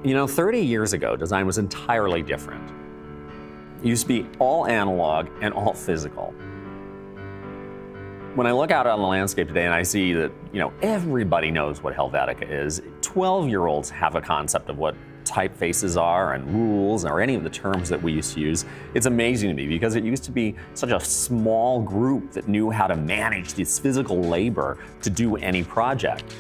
You know, 30 years ago, design was entirely different. It used to be all analog and all physical. When I look out on the landscape today and I see that, everybody knows what Helvetica is, 12-year-olds have a concept of what typefaces are and rules or any of the terms that we used to use. It's amazing to me because it used to be such a small group that knew how to manage this physical labor to do any project.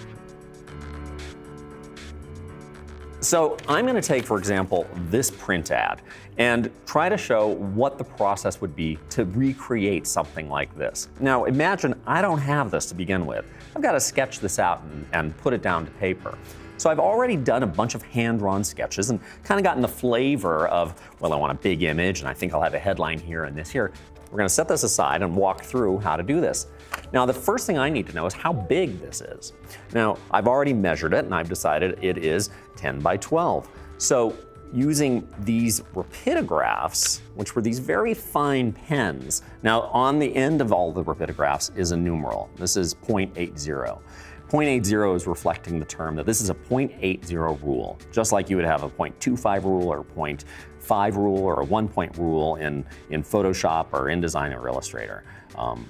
So I'm going to take, for example, this print ad and try to show what the process would be to recreate something like this. Now imagine I don't have this to begin with. I've got to sketch this out and put it down to paper. So I've already done a bunch of hand-drawn sketches and kind of gotten the flavor of, well, I want a big image and I think I'll have a headline here and this here. We're going to set this aside and walk through how to do this. Now, the first thing I need to know is how big this is. Now, I've already measured it and I've decided it is 10 by 12. So using these rapidographs, which were these very fine pens. Now, on the end of all the rapidographs is a numeral. This is 0.80. 0.80 is reflecting the term that this is a 0.80 rule, just like you would have a 0.25 rule or a 0.5 rule or a 1-point rule in Photoshop or InDesign or Illustrator.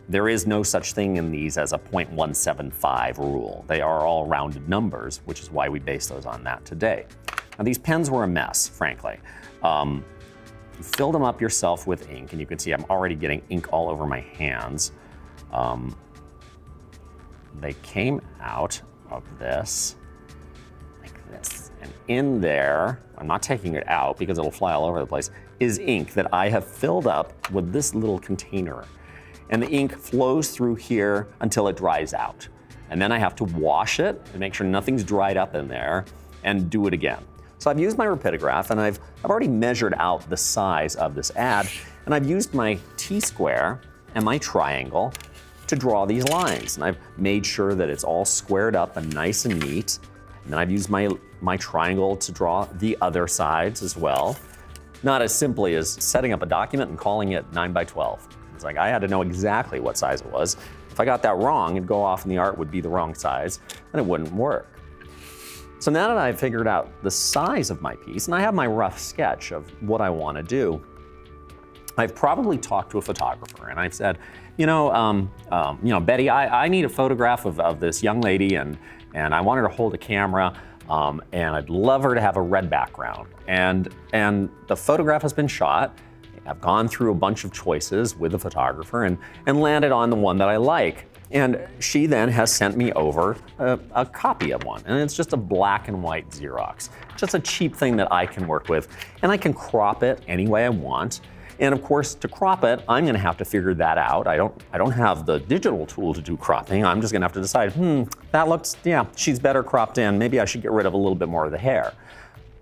There is no such thing in these as a 0.175 rule. They are all rounded numbers, which is why we base those on that today. Now, these pens were a mess, frankly. You filled them up yourself with ink, and you can see I'm already getting ink all over my hands. They came out of this like this. And in there, I'm not taking it out because it'll fly all over the place, is ink that I have filled up with this little container. And the ink flows through here until it dries out. And then I have to wash it and make sure nothing's dried up in there and do it again. So I've used my rapidograph and I've already measured out the size of this ad, and I've used my T-square and my triangle to draw these lines. And I've made sure that it's all squared up and nice and neat. And then I've used my triangle to draw the other sides as well. Not as simply as setting up a document and calling it 9 by 12. It's like I had to know exactly what size it was. If I got that wrong, it'd go off and the art would be the wrong size and it wouldn't work. So now that I've figured out the size of my piece and I have my rough sketch of what I want to do, I've probably talked to a photographer and I've said, Betty, I need a photograph of this young lady and I want her to hold a camera and I'd love her to have a red background. And the photograph has been shot. I've gone through a bunch of choices with the photographer and landed on the one that I like. And she then has sent me over a copy of one. And it's just a black and white Xerox. Just a cheap thing that I can work with. And I can crop it any way I want. And of course, to crop it, I'm gonna have to figure that out. I don't have the digital tool to do cropping. I'm just gonna have to decide, that looks, she's better cropped in. Maybe I should get rid of a little bit more of the hair.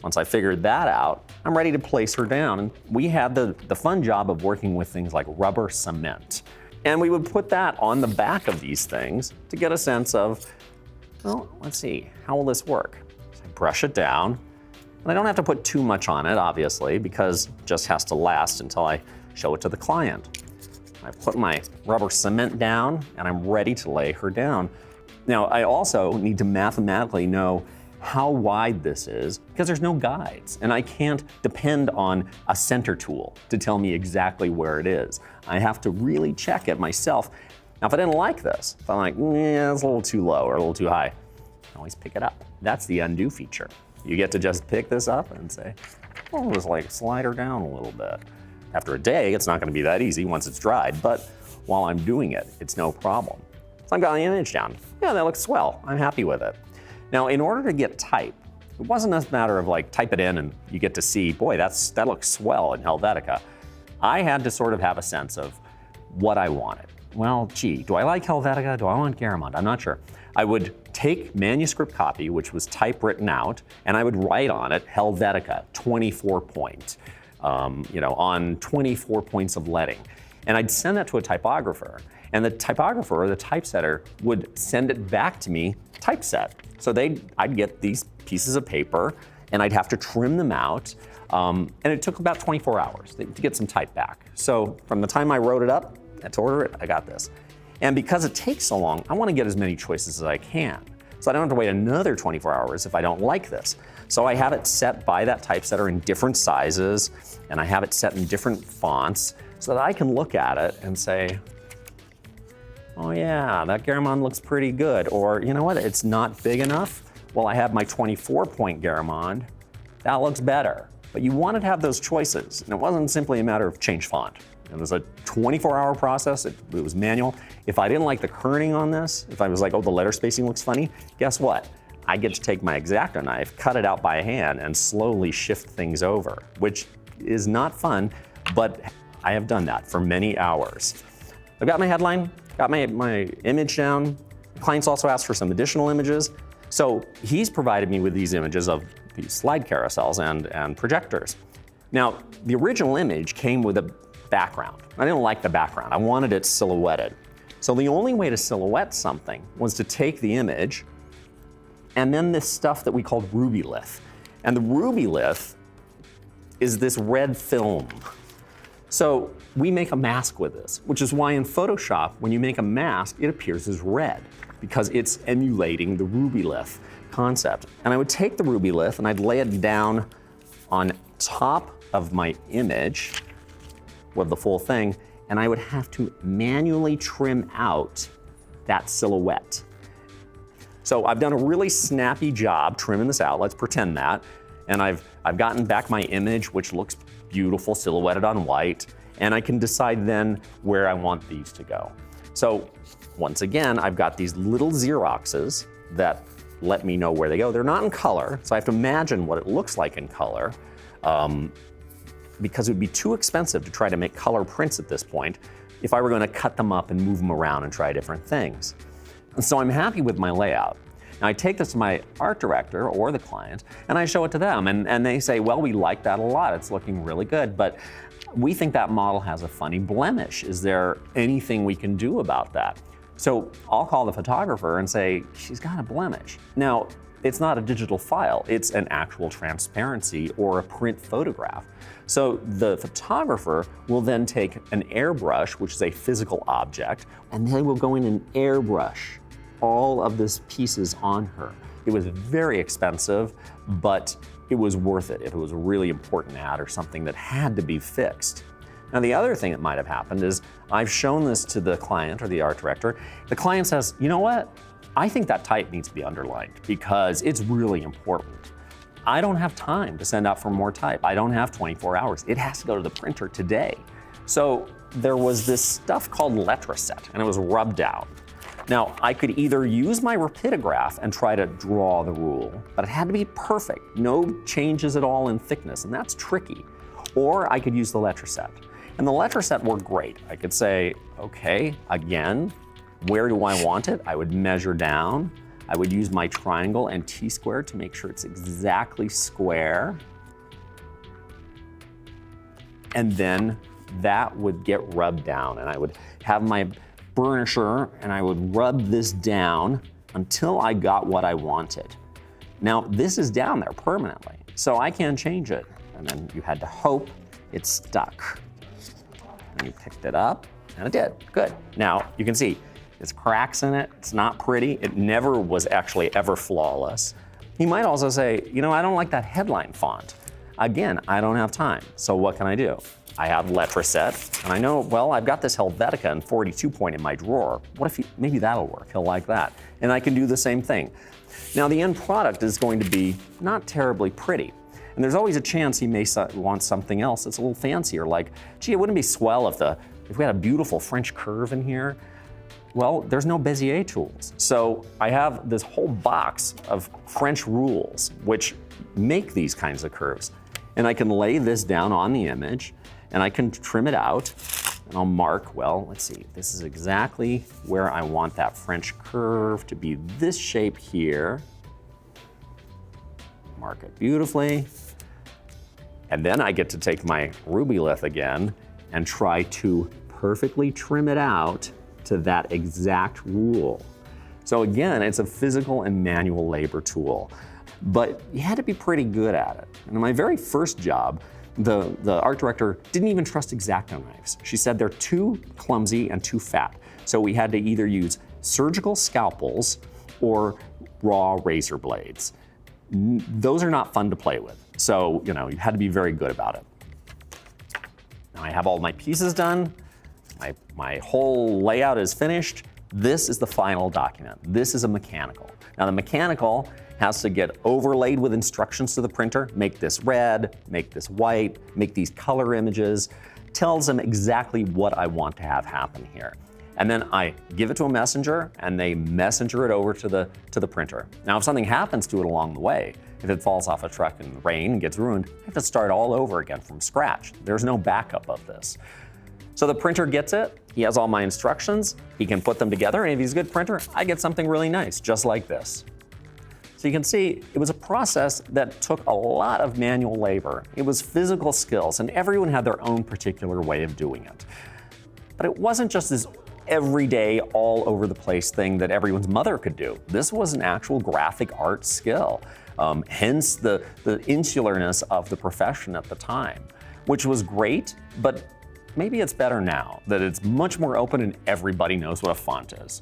Once I figured that out, I'm ready to place her down. And we had the fun job of working with things like rubber cement. And we would put that on the back of these things to get a sense of, well, let's see, how will this work? So I brush it down. And I don't have to put too much on it, obviously, because it just has to last until I show it to the client. I put my rubber cement down and I'm ready to lay her down. Now, I also need to mathematically know how wide this is because there's no guides and I can't depend on a center tool to tell me exactly where it is. I have to really check it myself. Now, if I didn't like this, if I'm like, it's a little too low or a little too high, I can always pick it up. That's the undo feature. You get to just pick this up and say, oh, just like slide her down a little bit. After a day, it's not gonna be that easy once it's dried, but while I'm doing it, it's no problem. So I've got the image down. Yeah, that looks swell. I'm happy with it. Now, in order to get type, it wasn't a matter of like type it in and you get to see, boy, that looks swell in Helvetica. I had to sort of have a sense of what I wanted. Well, gee, do I like Helvetica? Do I want Garamond? I'm not sure. I would take manuscript copy, which was typewritten out, and I would write on it Helvetica, 24 point, on 24 points of leading. And I'd send that to a typographer. And the typographer or the typesetter would send it back to me typeset. So I'd get these pieces of paper and I'd have to trim them out. And it took about 24 hours to get some type back. So from the time I wrote it up to order it, I got this. And because it takes so long, I want to get as many choices as I can. so I don't have to wait another 24 hours if I don't like this. So I have it set by that typesetter in different sizes, and I have it set in different fonts so that I can look at it and say, oh yeah, that Garamond looks pretty good. Or you know what, it's not big enough. Well, I have my 24-point Garamond. That looks better. But you wanted to have those choices, and it wasn't simply a matter of change font. It was a 24-hour process, it was manual. If I didn't like the kerning on this, if I was like, oh, the letter spacing looks funny, guess what? I get to take my X-Acto knife, cut it out by hand, and slowly shift things over, which is not fun, but I have done that for many hours. I've got my headline, got my image down. Clients also asked for some additional images. So he's provided me with these images of these slide carousels and projectors. Now, the original image came with a background. I didn't like the background. I wanted it silhouetted. So the only way to silhouette something was to take the image and then this stuff that we called ruby lith. And the ruby lith is this red film. So we make a mask with this, which is why in Photoshop, when you make a mask, it appears as red because it's emulating the ruby lith concept. And I would take the ruby lith and I'd lay it down on top of my image with the full thing, and I would have to manually trim out that silhouette. So I've done a really snappy job trimming this out, let's pretend that, and I've gotten back my image, which looks beautiful, silhouetted on white, and I can decide then where I want these to go. So once again, I've got these little Xeroxes that let me know where they go. They're not in color, so I have to imagine what it looks like in color. Because it would be too expensive to try to make color prints at this point if I were going to cut them up and move them around and try different things. And so I'm happy with my layout. Now I take this to my art director or the client and I show it to them and they say, well, we like that a lot. It's looking really good, but we think that model has a funny blemish. Is there anything we can do about that? So I'll call the photographer and say, she's got a blemish. Now, it's not a digital file, it's an actual transparency or a print photograph. So the photographer will then take an airbrush, which is a physical object, and they will go in and airbrush all of these pieces on her. It was very expensive, but it was worth it if it was a really important ad or something that had to be fixed. Now the other thing that might have happened is I've shown this to the client or the art director. The client says, you know what? I think that type needs to be underlined because it's really important. I don't have time to send out for more type. I don't have 24 hours. It has to go to the printer today. So there was this stuff called letraset and it was rubbed out. Now I could either use my rapidograph and try to draw the rule, but it had to be perfect, no changes at all in thickness, and that's tricky. Or I could use the letraset. And the letraset worked great. I could say, okay, again, where do I want it? I would measure down. I would use my triangle and T-square to make sure it's exactly square. And then that would get rubbed down and I would have my burnisher and I would rub this down until I got what I wanted. Now this is down there permanently, so I can't change it. And then you had to hope it stuck. And you picked it up and it did, good. Now you can see there's cracks in it, it's not pretty, it never was actually ever flawless. You might also say, you know, I don't like that headline font. Again, I don't have time, so what can I do? I have letraset, and I know, well, I've got this Helvetica and 42 point in my drawer. What if maybe that'll work, he'll like that. And I can do the same thing. Now the end product is going to be not terribly pretty. And there's always a chance he may want something else that's a little fancier, like, gee, it wouldn't be swell if we had a beautiful French curve in here. Well, there's no Bezier tools. So I have this whole box of French rules which make these kinds of curves. And I can lay this down on the image and I can trim it out and I'll mark, well, let's see, this is exactly where I want that French curve to be this shape here. Mark it beautifully. And then I get to take my ruby lith again and try to perfectly trim it out to that exact rule. So again, it's a physical and manual labor tool, but you had to be pretty good at it. And in my very first job, the art director didn't even trust X-Acto knives. She said they're too clumsy and too fat. So we had to either use surgical scalpels or raw razor blades. Those are not fun to play with. So, you had to be very good about it. Now I have all my pieces done. My whole layout is finished. This is the final document. This is a mechanical. Now the mechanical has to get overlaid with instructions to the printer. Make this red, make this white, make these color images. Tells them exactly what I want to have happen here. And then I give it to a messenger and they messenger it over to the printer. Now if something happens to it along the way, if it falls off a truck in the rain and gets ruined, I have to start all over again from scratch. There's no backup of this. So the printer gets it, he has all my instructions, he can put them together, and if he's a good printer, I get something really nice, just like this. So you can see it was a process that took a lot of manual labor. It was physical skills, and everyone had their own particular way of doing it. But it wasn't just this everyday, all over the place thing that everyone's mother could do. This was an actual graphic art skill, hence the insularness of the profession at the time, which was great, but maybe it's better now that it's much more open and everybody knows what a font is.